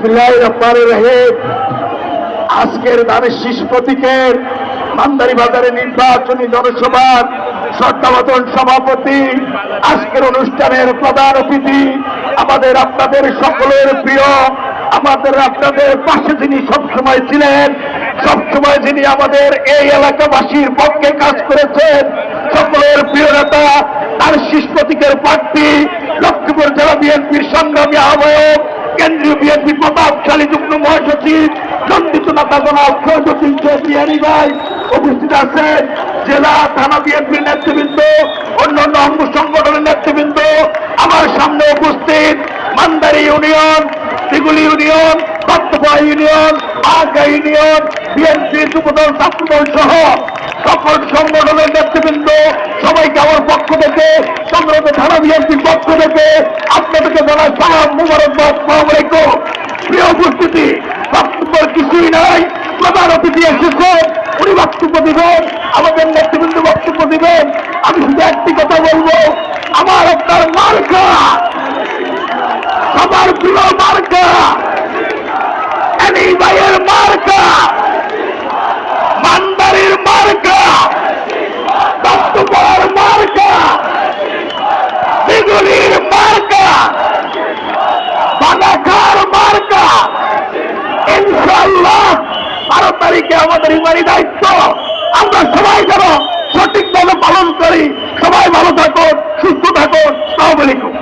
বিসমিল্লাহির রহমানির রহিম। আজকের ধানের শীষ প্রতীকের মান্দারি বাজারে নির্বাচনী জনসভার শ্রদ্ধাভাজন সভাপতি, আজকের অনুষ্ঠানের প্রধান অতিথি, আমাদের আপনাদের সকলের প্রিয়, আমাদের আপনাদের পাশে যিনি সবসময় ছিলেন, সবসময় যিনি আমাদের এই এলাকাবাসীর পক্ষে কাজ করেছেন, সকলের প্রিয় নেতা, ধানের শীষ প্রতীকের প্রার্থী, লক্ষ্মীপুর জেলা বিএনপির সংগ্রামী আহ্বায়ক, কেন্দ্রীয় বিএনপি প্রতাপশালী যুগ্ম মহাসচিব, নন্দিত নেতা জনাব ফজলুদ্দিন চৌধুরী আলী ভাই উপস্থিত আছেন। জেলা থানা বিএনপির নেতৃবৃন্দ, অন্যান্য অঙ্গ সংগঠনের নেতৃবৃন্দ, আমার সামনে উপস্থিত Mandari union, Diguli union, Dattapara union, আগাঁ ইউনিয়ন বিএনপির যুবদল, ছাত্রদল সহ সকল সংগঠনের নেতৃবৃন্দ, সবাইকে আমার পক্ষ থেকে, সংগ্রামী থানা বিএনপির পক্ষ থেকে আপনাদেরকে জানাই সালাম, মুবারকবাদ, আসসালামু আলাইকুম। প্রিয় উপস্থিতি, বক্তব্যের কিছুই নাই, প্রধান অতিথি এসেছেন, উনি বক্তব্য দিবেন, আমাদের নেতৃবৃন্দ বক্তব্য দিবেন। আমি শুধু একটি কথা বলবো, আমার আপনার মার্কা, সবার প্রিয় মার্কা, এনি ভাইয়ের মার্কা, মান্দারির মার্কা, দত্তপাড়ার মার্কা, দিগুলির মার্কা, বাদাখার মার্কা। ইনশাআল্লাহ 12 তারিখে আমাদের ইমানি দায়িত্ব, আমরা সবাই যেন সঠিকভাবে পালন করি। সবাই ভালো থাকুন, সুস্থ থাকুন। আসসালামু আলাইকুম।